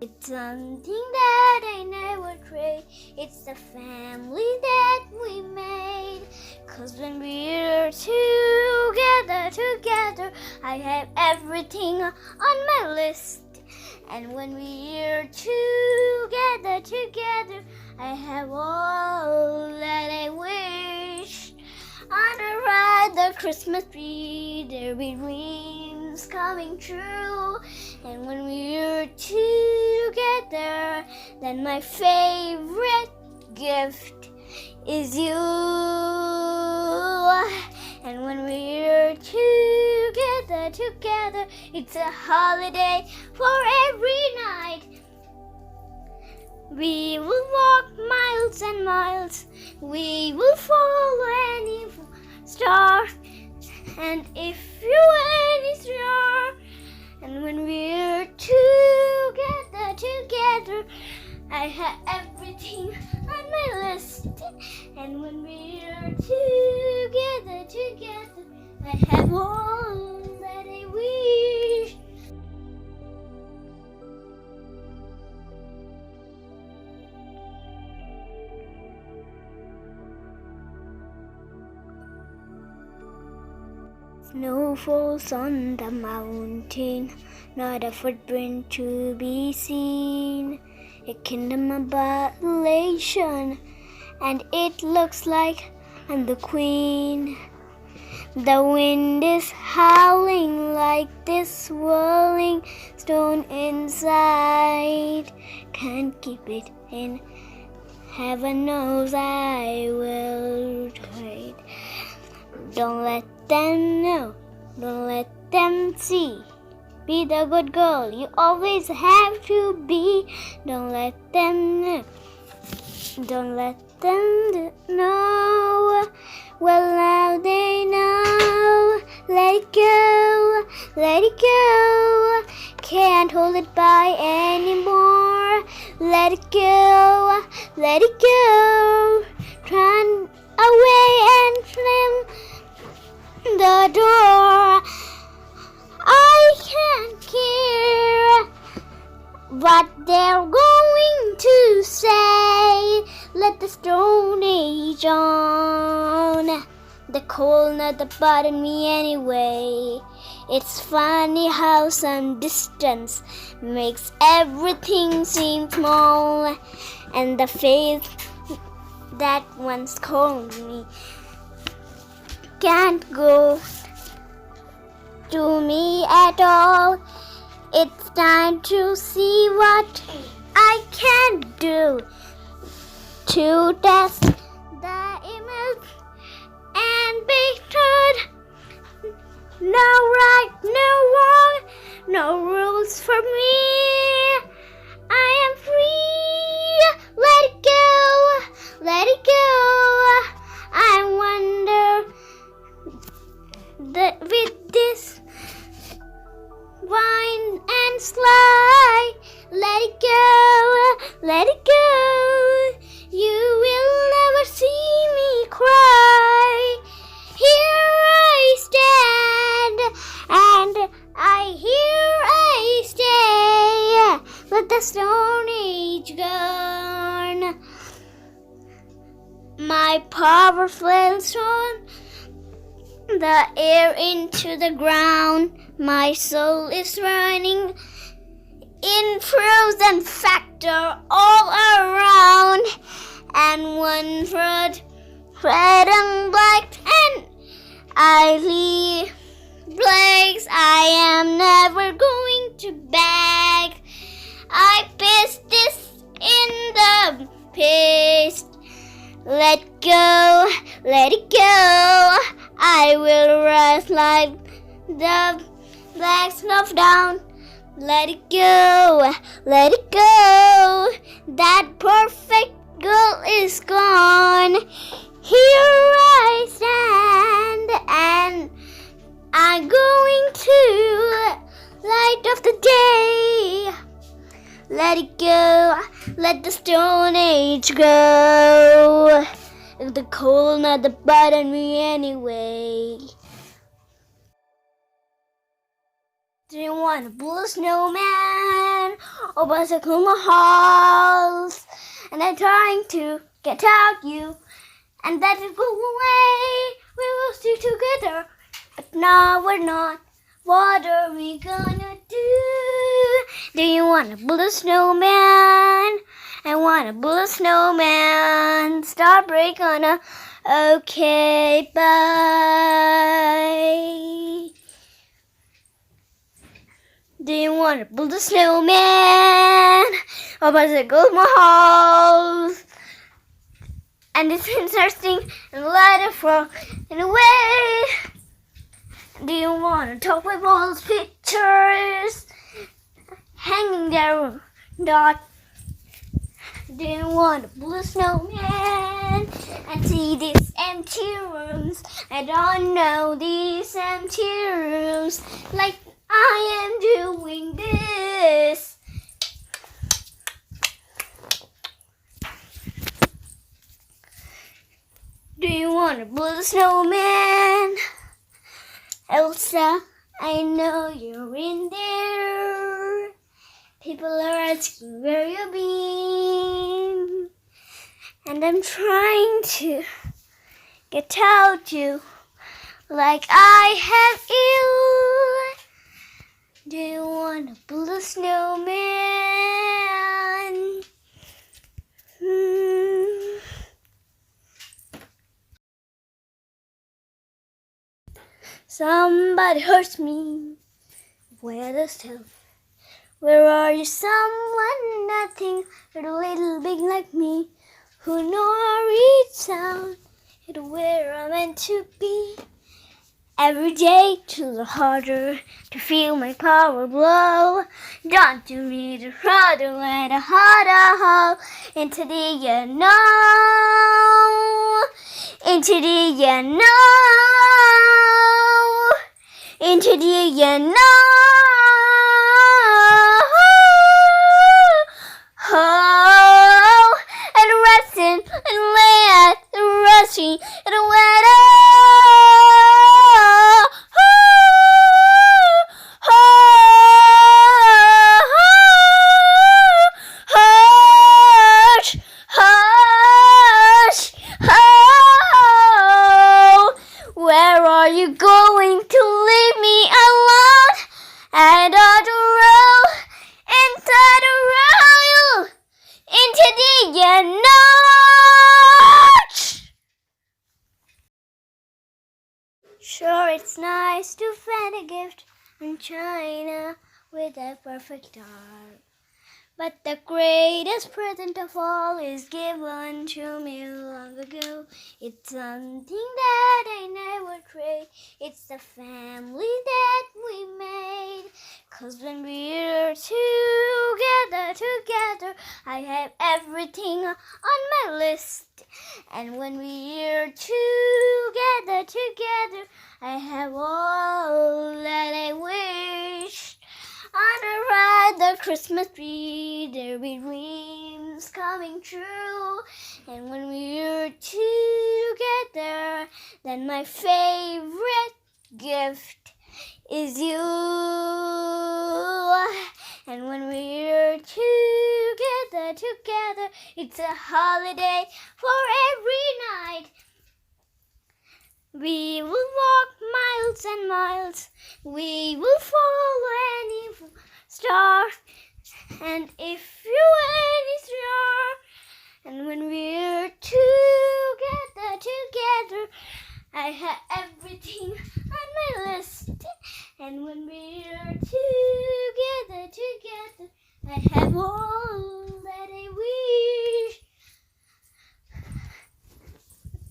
It's something that I never trade. It's the family that we made. 'Cause when we're together, I have everything on my list. And when we're together, I have all that I wish. Under the Christmas tree, there'll be dreams coming true. And when we're together, then my favorite gift is you. And when we're together, it's a holiday for every night. We will walk miles and miles. We will follow any star. And if you're any star, and when we're together, I have everything on my list. And when we're together, I have all that I wish. Snow falls on the mountain, not a footprint to be seen. A kingdom of annihilation, and it looks like I'm the queen. The wind is howling like this swirling stone inside. Can't keep it in. Heaven knows I will try. Don't let them know. Don't let them see. Be the good girl you always have to be. Don't let them know. Don't let them know. Well, now they know. Let it go. Let it go. Can't hold it by anymore. Let it go. Let it go. Run away and slam the door. I can't care what they're going to say. Let the Stone Age on. The cold not bother me anyway. It's funny how some distance makes everything seem small. And the face that once called me can't go to me at all. It's time to see what I can do to test the image and be told. No right, no wrong, no rules for me. I am free. Let it go, let it go. I wonder that with this wine and slide, let it go, let it go. You will never see me cry. Here I stand, and here I stay. Let the Stone Age gone. My power flows from the air into the ground. My soul is running in frozen factor all around. And one thread and black, and I leave place. I am never going to beg. I paste this in the paste. Let go, let it go. I will rise like the black snow down. Let it go, let it go. That perfect girl is gone. Here I stand, and I'm going to light of the day. Let it go, let the Stone Age go. If the cold not bother me anyway. Do you want to build a snowman? over the halls, and I'm trying to get out you, and that will go away. We will stay together, but now we're not. What are we gonna do? Do you wanna build a snowman? I wanna build a snowman. Start break on a. Okay, bye. Do you want to build a snowman? Or was it go my house? And it's interesting and let it fall in a way. Do you want to talk with all those pictures hanging there? Dot. Do you want to build a snowman and see these empty rooms? I don't know these empty rooms like I am doing this. Do you want to build a snowman? Elsa, I know you're in there. People are asking where you've been, and I'm trying to get out you like I have you. Do you want to build a snowman? Somebody hurts me. Where the stuff? Where are you? Someone, nothing, but a little big like me, who know I read sound, and where I'm meant to be. Every day to the harder to feel my power blow. Don't you read the harder and a harder hole into the unknown, into the unknown, into the unknown. Oh, and resting and laying and rushing and waiting. Sure, it's nice to find a gift in China with a perfect heart. But the greatest present of all is given to me long ago. It's something that I never trade. It's the family that we made. 'Cause when we're together, I have everything on my list. And when we're together, I have all that I wish. Under the Christmas tree, there'll be dreams coming true. And when we're together, then my favorite gift is you. And when we're together, it's a holiday for every night. We will walk miles and miles. We will follow any star. And if you any star, and when we're together, I have everything on my list. And when we're together, I have all that I wish.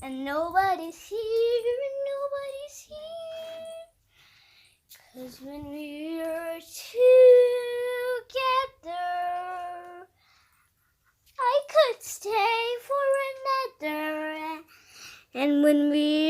And nobody's here, and nobody's here. 'Cause when we're together, I could stay for another. And when we